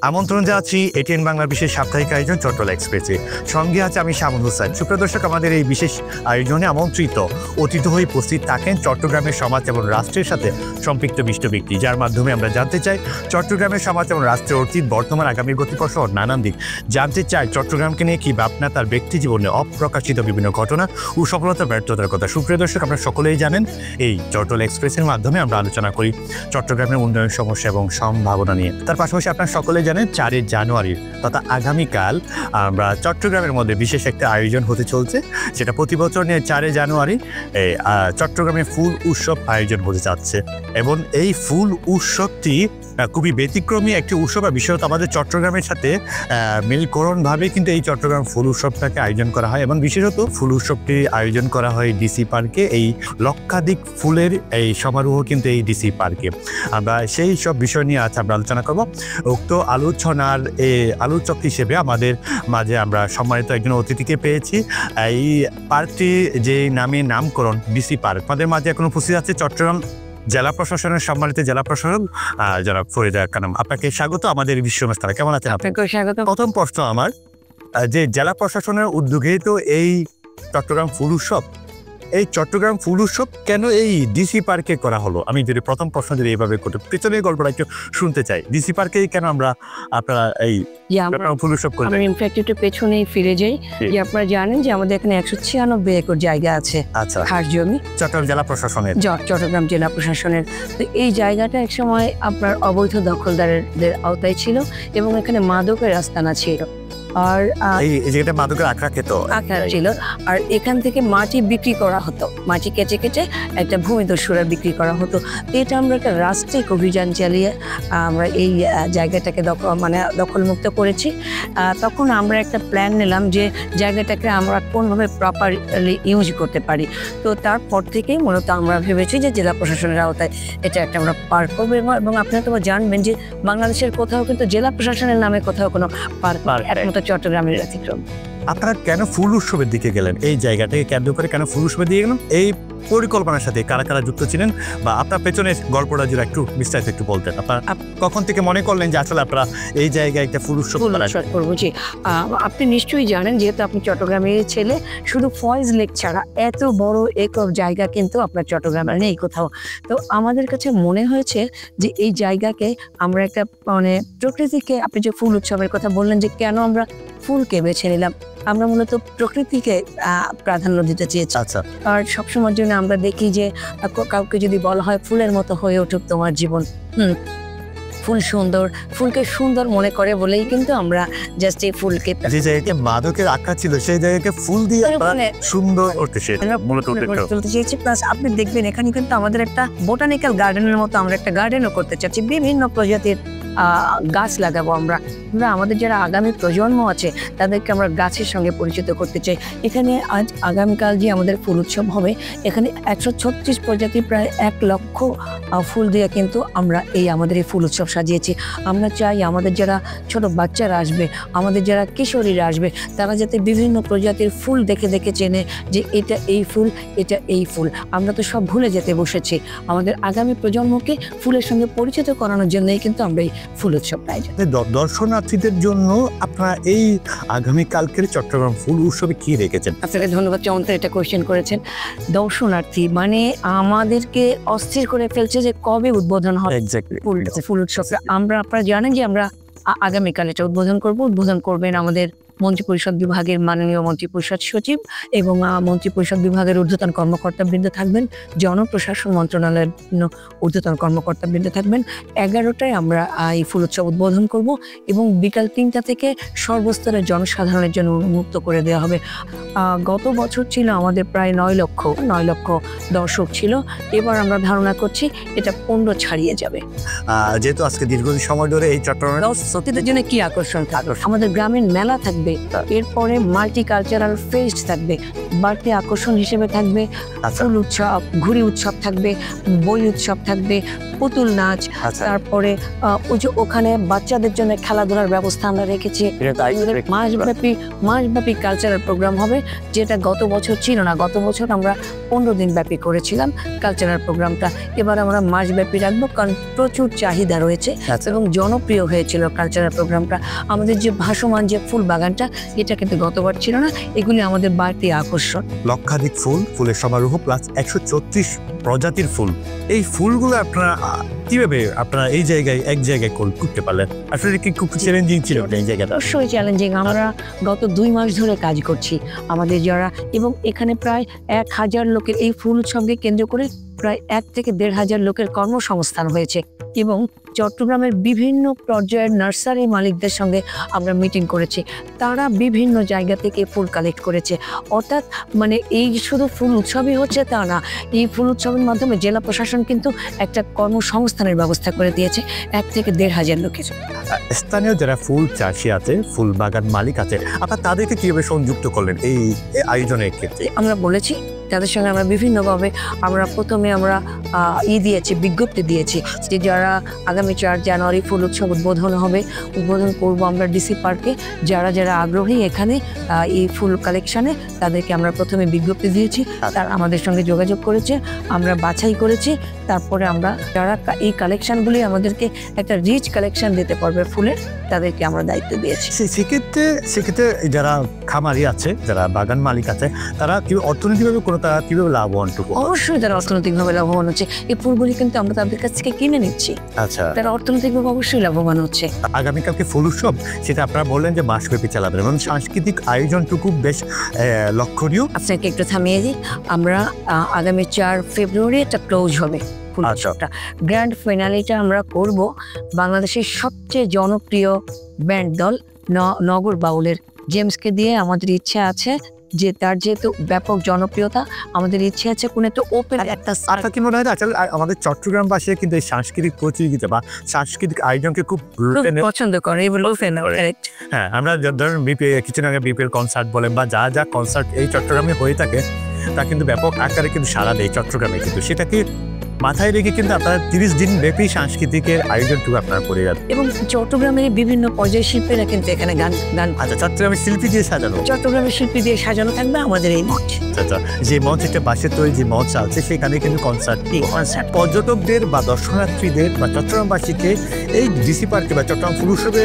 আমন্ত্রণ জানাচ্ছি এটিএন বাংলার বিশেষ সাপ্তাহিক আয়োজন চট্টল এক্সপ্রেসে। সঙ্গে আছে আমি শামুল হোসেন। সুপ্রিয় দর্শক, আমাদের এই বিশেষ আয়োজনে আমন্ত্রিত অতিথি হয়ে উপস্থিত থাকেন চট্টগ্রামের সমাজ এবং রাষ্ট্রের সাথে সম্পৃক্ত বিশিষ্ট ব্যক্তি, যার মাধ্যমে আমরা জানতে চাই চট্টগ্রামের সমাজ এবং রাষ্ট্রের অতীত, বর্তমান, আগামীর গতিপথ সহ নানান দিক জানতে চাই। চট্টগ্রামকে নিয়ে কি ভাবনা, তার ব্যক্তি জীবনে অপ্রকাশিত বিভিন্ন ঘটনা ও সফলতা ব্যর্থতার কথা। সুপ্রিয় দর্শক, আপনারা সকলেই জানেন এই চট্টল এক্সপ্রেসের মাধ্যমে আমরা আলোচনা করি চট্টগ্রামের উন্নয়ন সমস্যা এবং সম্ভাবনা নিয়ে। তার পাশাপাশি আপনারা সকলেই জানেন 4 জানুয়ারি তথা আগামীকাল আমরা চট্টগ্রামের মধ্যে বিশেষ একটা আয়োজন হতে চলছে, সেটা প্রতি বছর নিয়ে 4 জানুয়ারি চট্টগ্রামে ফুল উৎসব আয়োজন হতে যাচ্ছে। এবং এই ফুল উৎসবটি খুবই ব্যতিক্রমী একটি উৎসব, আর বিশেষত আমাদের চট্টগ্রামের সাথে মিলকরণভাবে কিন্তু এই চট্টগ্রাম ফুল উৎসবটাকে আয়োজন করা হয়। এবং বিশেষত ফুল উৎসবটি আয়োজন করা হয় ডিসি পার্কে। এই লক্ষাধিক ফুলের এই সমারোহ কিন্তু এই ডিসি পার্কে। আমরা সেই সব বিষয় নিয়ে আজ আমরা আলোচনা করব। উক্ত আলোচনার আলোচক হিসেবে আমাদের মাঝে আমরা সম্মানিত একজন অতিথিকে পেয়েছি। এই পার্কটি যে নামে নামকরণ ডিসি পার্ক, আমাদের মাঝে এখন উপস্থিত আছে চট্টগ্রাম জেলা প্রশাসনের সম্মানিত জেলা প্রশাসক যারা ফরিদা কানাম। আপনাকে স্বাগত আমাদের বিশ্বমাস্তারা। কেমন আছেন? আপনাকে স্বাগত। প্রথম প্রশ্ন আমার, যে জেলা প্রশাসনের উদ্যোগে তো এই চট্টগ্রাম ফুল উৎসব, এই চট্টগ্রাম ফুল উৎসব কেন এই ডিসি পার্কে করা হলো? আমি যদি প্রথম প্রশ্ন যদি এইভাবে করতে পিছনের গল্পটা একটু শুনতে চাই। ডিসি পার্কে কেন আমরা আপনারা এই ফুল উৎসব করলেন? আমি ইনফ্যাক্ট একটু পেছনেই ফিরে যাই। যে আপনারা জানেন যে আমাদের এখানে 196 একর জায়গা আছে, আচ্ছা, খাস জমি চট্টগ্রাম জেলা প্রশাসনের। চট্টগ্রাম জেলা প্রশাসনের। তো এই জায়গাটা একসময় আপনার অবৈধ দখলদারদের আওতায় ছিল এবং এখানে মাদকের আস্তানা ছিল। আর যেটা মাদকের আখড়া ছিল। আর এখান থেকে মাটি বিক্রি করা হতো, মাটি কেটে কেটে একটা ভূমিদস্যুরা বিক্রি করা হতো। এটা আমরা একটা রাষ্ট্রিক অভিযান চালিয়ে আমরা এই জায়গাটাকে দখলমুক্ত করেছি। তখন আমরা একটা প্ল্যান নিলাম যে জায়গাটাকে আমরা কোনভাবে প্রপারলি ইউজ করতে পারি। তো তারপর থেকেই মূলত আমরা ভেবেছি যে জেলা প্রশাসনের আওতায় এটা একটা আমরা পার্ক করবো। এবং আপনারা তো জানবেন যে বাংলাদেশের কোথাও কিন্তু জেলা প্রশাসনের নামে কোথাও কোনো পার্ক চট্টগ্রামের ব্যতিক্রম। আপনারা কেন ফুল উৎসবের দিকে গেলেন? এই জায়গাটাকে কেন্দ্র করে কেন ফুল উৎসবের দিকে গেলেন? এই পরিকল্পনার সাথে কারা কারা যুক্ত ছিলেন, বা আপনার পেছনের গল্পটা যদি একটু বিস্তারিত একটু বলতেন। আপনার কখন থেকে মনে করলেন যে আসলে আপনারা এই জায়গায় একটা ফুল উৎসব করবো? জি, আপনি নিশ্চয়ই জানেন, যেহেতু আপনি চট্টগ্রামের ছেলে, শুধু ফয়েজ লেক ছাড়া এত বড় একর জায়গা কিন্তু আপনার চট্টগ্রামে নেই কোথাও। তো আমাদের কাছে মনে হয়েছে যে এই জায়গাকে আমরা একটা প্রকৃতিকে, আপনি যে ফুল উৎসবের কথা বললেন যে কেন আমরা ফুলকে বেছে নিলাম, আমরা মূলত প্রকৃতিকে প্রাধান্য দিতে চেয়েছি। আচ্ছা। আর সবসময়ের জন্য আমরা দেখি যে কাউকে যদি বলা হয় ফুলের মতো হয়ে উঠুক তোমার জীবন, ফুল সুন্দর, ফুলকে সুন্দর মনে করে বলেই কিন্তু আমরা জাস্ট এই ফুলকে, যে জায়গায় মাদকের আঁকা ছিল সেই জায়গাকে ফুল দিয়ে সুন্দর করতে চেয়েছি। প্লাস আপনি দেখবেন এখানে কিন্তু আমাদের একটা বোটানিক্যাল গার্ডেনের মতো আমরা একটা গার্ডেনও করতে চাচ্ছি। বিভিন্ন প্রজাতির গাছ লাগাবো আমরা। আমাদের যারা আগামী প্রজন্ম আছে তাদেরকে আমরা গাছের সঙ্গে পরিচিত করতে চাই। এখানে আজ আগামীকাল যে আমাদের ফুল উৎসব হবে, এখানে 136 প্রজাতির প্রায় 1 লক্ষ ফুল দিয়ে কিন্তু আমরা আমাদের এই ফুল উৎসব সাজিয়েছি। আমরা চাই আমাদের যারা ছোট বাচ্চারা আসবে, আমাদের যারা কিশোরীরা আসবে, তারা যাতে বিভিন্ন প্রজাতির ফুল দেখে দেখে চেনে যে এটা এই ফুল, এটা এই ফুল। আমরা তো সব ভুলে যেতে বসেছি। আমাদের আগামী প্রজন্মকে ফুলের সঙ্গে পরিচিত করানোর জন্যই কিন্তু আমরা এই ফুল উৎসবটা আয়োজন। দর্শনার্থীদের জন্য আপনারা এই আগামীকালকের চট্টগ্রাম ফুল উৎসবে কি রেখেছেন? আপনাকে ধন্যবাদ, চমৎকার এটা কোয়েশ্চেন করেছেন। দর্শনার্থী মানে আমাদেরকে অস্থির করে ফেলছে যে কবে উদ্বোধন হবে ফুল উৎসবটা। আপনারা জানেন যে আমরা আগামীকাল এটা উদ্বোধন করবেন আমাদের মন্ত্রিপরিষদ বিভাগের মাননীয় মন্ত্রিপরিষদ সচিব এবং মন্ত্রিপরিষদ বিভাগের ঊর্ধ্বতন কর্মকর্তাবৃন্দ থাকবেন, জনপ্রশাসন মন্ত্রণালয়ের ঊর্ধ্বতন কর্মকর্তাবৃন্দ থাকবেন। 11টায় আমরা এই ফুল উৎসব উদ্বোধন করব এবং বিকাল 3টা থেকে সর্বস্তরের জনসাধারণের জন্য উন্মুক্ত করে দেওয়া হবে। গত বছর ছিল আমাদের প্রায় 9 লক্ষ দর্শক ছিল, এবার আমরা ধারণা করছি এটা 15 ছাড়িয়ে যাবে। যেহেতু আজকে দীর্ঘদিন সময় ধরে এই চট্টগ্রামে দর্শকদের জন্য কি আকর্ষণ থাকবে, আমাদের গ্রামীণ মেলা থাকবে, এরপরে মাল্টিকালচারাল ফেস্ট থাকবে, বাড়তি আকর্ষণ হিসেবে থাকবে ফুল উৎসব, ঘুড়ি উৎসব থাকবে, বই উৎসব থাকবে, পুতুল নাচ, তারপরে ওখানে বাচ্চাদের জন্য খেলাধুলার ব্যবস্থা আমরা রেখেছি। মাসব্যাপী কালচারাল প্রোগ্রাম হবে, যেটা গত বছর ছিল না। গত বছর আমরা 15 দিন ব্যাপী করেছিলাম কালচারাল প্রোগ্রামটা, এবার আমরা মাসব্যাপী রাখবো, কারণ প্রচুর চাহিদা রয়েছে এবং জনপ্রিয় হয়েছিল কালচারাল প্রোগ্রামটা। আমাদের যে ভাসমান যে ফুল বাগানটা, এটা কিন্তু গতবার ছিল না। এগুলি আমাদের বাড়তি আকর্ষণ। লক্ষাধিক ফুলের সমারোহ প্লাস 134 প্রজাতির ফুল। এই ফুলগুলো কিভাবে আপনারা এই জায়গায় এক জায়গায় করতে পারলেন? আসলে কি খুব চ্যালেঞ্জিং ছিল এই জায়গাটা? অবশ্যই চ্যালেঞ্জিং। আমরা গত 2 মাস ধরে কাজ করছি আমাদের যারা, এবং এখানে প্রায় 1000 লোকের এই ফুল উৎসবকে কেন্দ্র করে প্রায় 1 থেকে 1,500 লোকের কর্মসংস্থান হয়েছে। এবং চট্টগ্রামের বিভিন্ন পর্যায়ের নার্সারি মালিকদের সঙ্গে আমরা মিটিং করেছি, তারা বিভিন্ন জায়গা থেকে ফুল কালেক্ট করেছে। অর্থাৎ মানে এই শুধু ফুল উৎসবই হচ্ছে তা না, এই ফুল উৎসবের মাধ্যমে জেলা প্রশাসন কিন্তু একটা কর্মসংস্থানের ব্যবস্থা করে দিয়েছে 1 থেকে 1,500 লোকের। স্থানীয় যারা ফুল চাষি আছে, ফুল বাগান মালিক আছে, আপনারা তাদেরকে কিভাবে সংযুক্ত করলেন এই আয়োজনের ক্ষেত্রে? আমরা বলেছি তাদের সঙ্গে আমরা বিভিন্নভাবে প্রথমে দিয়েছি, বিজ্ঞপ্তি দিয়েছি যে যারা আগামী 4 জানুয়ারি ফুল উৎসব উদ্বোধন করব আমরা ডিসি পার্কে, যারা আগ্রহী এখানে এই ফুল কালেকশানে, তাদেরকে আমরা প্রথমে বিজ্ঞপ্তি দিয়েছি। তারা আমাদের সঙ্গে যোগাযোগ করেছে, আমরা বাছাই করেছি, তারপরে আমরা যারা এই কালেকশানগুলি আমাদেরকে একটা রিচ কালেকশান দিতে পারবে ফুলের, তাদেরকে আমরা দায়িত্ব দিয়েছি। সেক্ষেত্রে যারা খামারি আছে, যারা বাগান মালিক আছে, তারা অর্থনৈতিকভাবে কিভাবে লাভবান? অবশ্যই তারা অর্থনৈতিকভাবে লাভবান হচ্ছে। এই ফুলগুলি কিন্তু আমরা তাদের কাছ থেকে কিনে নিচ্ছি। আচ্ছা, তারা অর্থনৈতিকভাবে অবশ্যই লাভবান হচ্ছে। আগামীকালকে ফুল উৎসব, সেটা আপনারা বললেন যে মাসব্যাপী চালাবেন এবং সাংস্কৃতিক আয়োজনটুকু বেশ লক্ষণীয়। আপনাকে একটু থামিয়ে দিই, আমরা আগামী 4 ফেব্রুয়ারি একটা ক্লোজ হবে ফুল উৎসবটা। গ্র্যান্ড ফাইনালিটা আমরা করব বাংলাদেশের সবচেয়ে জনপ্রিয় ব্যান্ড দল নগর বাউলের জেমসকে দিয়ে। আমাদের ইচ্ছা আছে যে তার যেহেতু ব্যাপক জনপ্রিয়তা, আমাদের ইচ্ছে আছে কোনো একটা ওপেন একটা। আপনার কি মনে হয় আসলে আমাদের চট্টগ্রামবাসী কিন্তু এই সাংস্কৃতিক প্রতিযোগিতা বা সাংস্কৃতিক আয়োজনকে খুব পছন্দ করে? হ্যাঁ, আমরা ধরুন কিছুদিন আগে বিপিএল কনসার্ট বলেন বা যা কনসার্ট এই চট্টগ্রামে হয়ে থাকে, তা কিন্তু ব্যাপক আকারে কিন্তু সারা দেয় চট্টগ্রামে। কিন্তু সেটাকে মাথায় রেখে কিন্তু আপনারা 30 দিন ব্যাপী সাংস্কৃতিকের আয়োজনটুকু আপনারা করে যাবেন। এবং চট্টগ্রামের বিভিন্ন পর্যায়ের শিল্পীরা কিন্তু এখানে গান। আচ্ছা, চট্টগ্রামের শিল্পী দিয়ে সাজানো, চট্টগ্রামের শিল্পী দিয়ে সাজানো থাকবে আমাদের এই মঞ্চ। আচ্ছা, যে মঞ্চ, একটা বাঁশের তৈরি যে মঞ্চ আছে, সেখানে কিন্তু কনসার্ট পর্যটকদের বা দর্শনার্থীদের বা চট্টগ্রামবাসীকে এই ডিসি পার্কে বা চট্টগ্রাম ফুল উৎসবে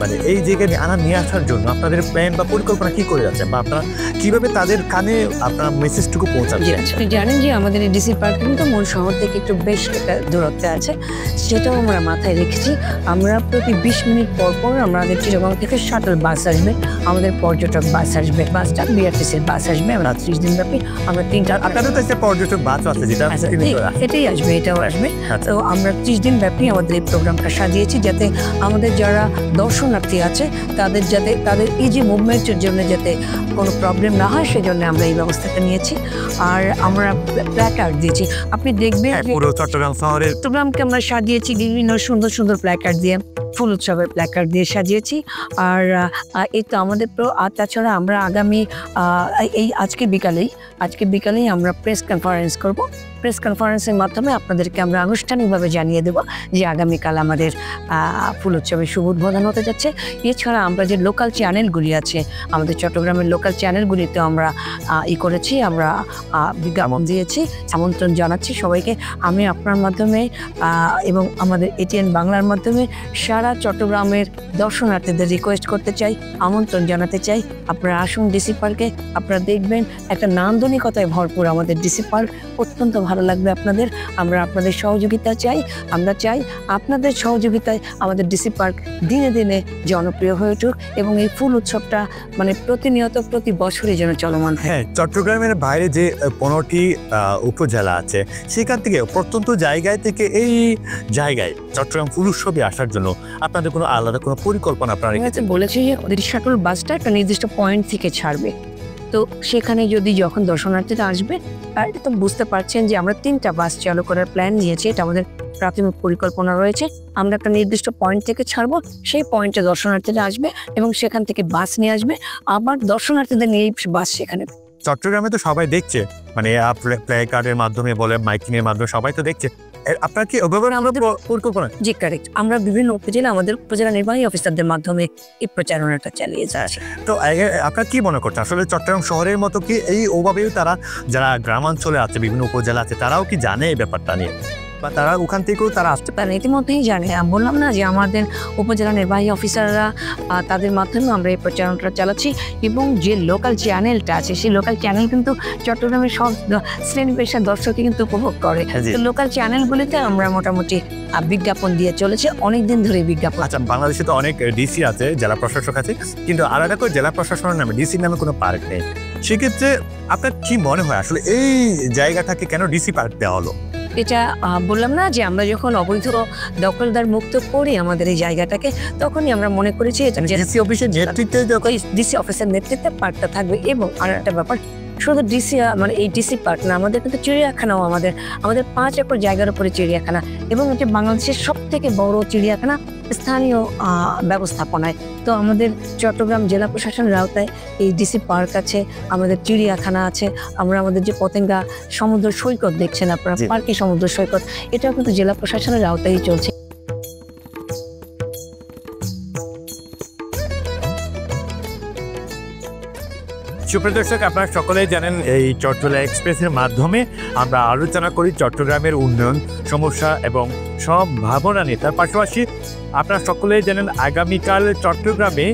মানে এই জায়গায় নিয়ে আসার জন্য আপনাদের প্ল্যান বা পরিকল্পনা কি করে যাচ্ছে, বা আপনারা কিভাবে তাদের কানে আপনার মেসেজটুকু পৌঁছাচ্ছেন? আপনি জানেন যে আমাদের এই ডিসি পার্ক কিন্তু মূল শহর থেকে একটু বেশ একটা দূরত্বে আছে, সেটাও আমরা মাথায় রেখেছি। আমরা প্রতি 20 মিনিট পর আমাদের চিটাগং থেকে শাটল বাস আসবে, আমাদের পর্যটক বাস আসবে, বাসটা বিআরটিসির বাস আসবে। আমরা 30 দিন ব্যাপী আমরা 3টা। আপনাদের তো একটা পর্যটক বাস আছে যেটা এটাই আসবে, এটাও আসবে। তো আমরা 30 দিন ব্যাপী আমাদের এই প্রোগ্রামটা সাজিয়েছি, যাতে আমাদের যারা দর্শনার্থী আছে তাদের ইজি মুভমেন্টের জন্য যাতে কোনো প্রবলেম না হয়, সেজন্য আমরা এই ব্যবস্থাটা নিয়েছি। আর আমরা প্ল্যাকার্ড দিয়েছি, আপনি দেখবেন পুরো চট্টগ্রামকে আমরা সাজিয়েছি বিভিন্ন সুন্দর সুন্দর প্ল্যাকার্ড দিয়ে। ফুল উৎসবের প্ল্যাকার্ড দিয়ে সাজিয়েছি। আর এই তো আমাদের আর তাছাড়া আমরা আগামী এই আজকে বিকালেই আমরা প্রেস কনফারেন্স করব। প্রেস কনফারেন্সের মাধ্যমে আপনাদেরকে আমরা আনুষ্ঠানিকভাবে জানিয়ে দেব যে আগামীকাল আমাদের ফুল উৎসবের শুভ উদ্বোধন হতে যাচ্ছে। এছাড়া আমরা যে লোকাল চ্যানেলগুলি আছে, আমাদের চট্টগ্রামের লোকাল চ্যানেলগুলিতে আমরা করেছি, আমরা বিজ্ঞাপন দিয়েছি, আমন্ত্রণ জানাচ্ছি সবাইকে। আমি আপনার মাধ্যমে এবং আমাদের এটিএন বাংলার মাধ্যমে সারা চট্টগ্রামের দর্শনার্থীদের রিকোয়েস্ট করতে চাই, আমন্ত্রণ জানাতে চাই, আপনারা আসুন ডিসি পার্কে। আপনারা দেখবেন একটা নান্দনিকতায় ভরপুর আমাদের ডিসি পার্ক, অত্যন্ত ভালো লাগবে আপনাদের। আমরা আপনাদের সহযোগিতা চাই, আমরা চাই আপনাদের সহযোগিতায় আমাদের ডিসি পার্ক দিনে দিনে জনপ্রিয় হয়ে উঠুক এবং এই ফুল উৎসবটা মানে প্রতিনিয়ত প্রতি বছরই যেন চলমান থাকে। হ্যাঁ, চট্টগ্রামের বাইরে যে 15টি উপজেলা আছে সেখান থেকে প্রত্যন্ত জায়গায় থেকে এই জায়গায় চট্টগ্রাম ফুল উৎসবে আসার জন্য আপনাদের কোনো আলাদা কোনো পরিকল্পনা আপনারা রেখেছেন? বলেছি যে ওদের শাটল বাসটা একটা নির্দিষ্ট পয়েন্ট থেকে ছাড়বে, তো সেখানে যখন দর্শনার্থীরা আসবে, আর তো বুঝতে পারছেন যে আমরা 3টা বাস চালু করার প্ল্যান নিয়েছি, এটা আমাদের প্রাথমিক পরিকল্পনা রয়েছে। আমরা একটা নির্দিষ্ট পয়েন্ট থেকে ছাড়বো, সেই পয়েন্টে দর্শনার্থীরা আসবে এবং সেখান থেকে বাস নিয়ে আসবে, আবার দর্শনার্থীদের নিয়ে বাস সেখানে। চট্টগ্রামে তো সবাই দেখছে, মানে প্লে কার্ডের মাধ্যমে বলে, মাইকিংয়ের মাধ্যমে সবাই তো দেখছে। আপনার কি আমাদের পরিকল্পনা? জি কারেক্ট, আমরা বিভিন্ন আমাদের উপজেলা নির্বাহী অফিসারদের মাধ্যমে এই প্রচারণাটা চালিয়ে যাচ্ছে। তো আপনার কি মনে করছেন আসলে চট্টগ্রাম শহরের মতো কি এই ওভাবেও তারা যারা গ্রামাঞ্চলে আছে, বিভিন্ন উপজেলা আছে, তারাও কি জানে এই ব্যাপারটা নিয়ে, বা তারা ওখান থেকেও তারা আসতে পারে? ইতিমধ্যেই জানে, আমি বললাম না যে আমাদের উপজেলা নির্বাহী অফিসাররা তাদের মাধ্যমে আমরা এই প্রচারণাটা চালাচ্ছি এবং যে লোকাল চ্যানেলটা আছে সেই লোকাল চ্যানেল কিন্তু চট্টগ্রামের সব শ্রেণী পেশার দর্শকই কিন্তু উপভোগ করে। তো লোকাল চ্যানেলগুলিতে আমরা মোটামুটি বিজ্ঞাপন দিয়ে চলেছে অনেকদিন ধরে বিজ্ঞাপন। আচ্ছা, বাংলাদেশে তো অনেক ডিসি আছে, জেলা প্রশাসক আছে, কিন্তু আলাদা করে জেলা প্রশাসনের নামে ডিসির নামে কোনো পার্ক নেই। সেক্ষেত্রে আপনার কি মনে হয় আসলে এই জায়গাটাকে কেন ডিসি পার্ক দেওয়া হলো? এটা বললাম না যে আমরা যখন অবৈধ দখলদার মুক্ত করি আমাদের এই জায়গাটাকে, তখনই আমরা মনে করেছি ডিসি অফিসের নেতৃত্বে ডিসি অফিসের নেতৃত্বে পার্কটা থাকবে। এবং আর একটা ব্যাপার, শুধু ডিসি মানে এই ডিসি পার্ক না, আমাদের কিন্তু চিড়িয়াখানাও আমাদের 5 একর জায়গার উপরে চিড়িয়াখানা, এবং এটা বাংলাদেশের সবথেকে বড় চিড়িয়াখানা স্থানীয় ব্যবস্থাপনায়। তো আমাদের চট্টগ্রাম জেলা প্রশাসনের আওতায় এই ডিসি পার্ক আছে, আমাদের চিড়িয়াখানা আছে, আমরা আমাদের যে পতেঙ্গা সমুদ্র সৈকত দেখছেন আপনারা, পার্কে সমুদ্র সৈকত, এটাও কিন্তু জেলা প্রশাসনের আওতায় চলছে। সুপ্রিয় দর্শক, আপনারা সকলেই জানেন এই চট্টলা এক্সপ্রেসের মাধ্যমে আমরা আলোচনা করি চট্টগ্রামের উন্নয়ন, সমস্যা এবং সব ভাবনা নিয়ে। তার পাশাপাশি আপনারা সকলেই জানেন আগামীকাল চট্টগ্রামে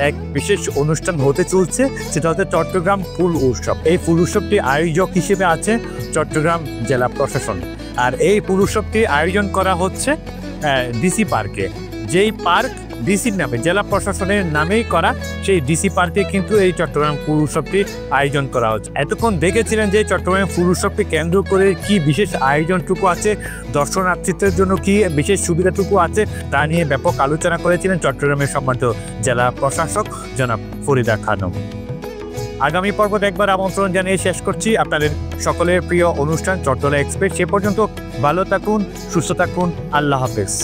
এক বিশেষ অনুষ্ঠান হতে চলছে, সেটা হচ্ছে চট্টগ্রাম ফুল উৎসব। এই ফুল উৎসবটি আয়োজক হিসেবে আছে চট্টগ্রাম জেলা প্রশাসন, আর এই ফুল উৎসবটি আয়োজন করা হচ্ছে ডিসি পার্কে। যেই পার্ক ডিসির নামে, জেলা প্রশাসনের নামেই করা, সেই ডিসি পার্কে কিন্তু এই চট্টগ্রাম ফুল উৎসবটি আয়োজন করা হচ্ছে। এতক্ষণ দেখেছিলেন যে চট্টগ্রাম ফুল উৎসবটি কেন্দ্র করে কি বিশেষ আয়োজনটুকু আছে, দর্শনার্থীদের জন্য কি বিশেষ সুবিধাটুকু আছে, তা নিয়ে ব্যাপক আলোচনা করেছিলেন চট্টগ্রামের সম্মানিত জেলা প্রশাসক জনাব ফরিদা খানম। আগামী পর্ব দেখবার আমন্ত্রণ জানিয়ে শেষ করছি আপনাদের সকলের প্রিয় অনুষ্ঠান চট্টলা এক্সপ্রেস। সে পর্যন্ত ভালো থাকুন, সুস্থ থাকুন, আল্লাহ হাফেজ।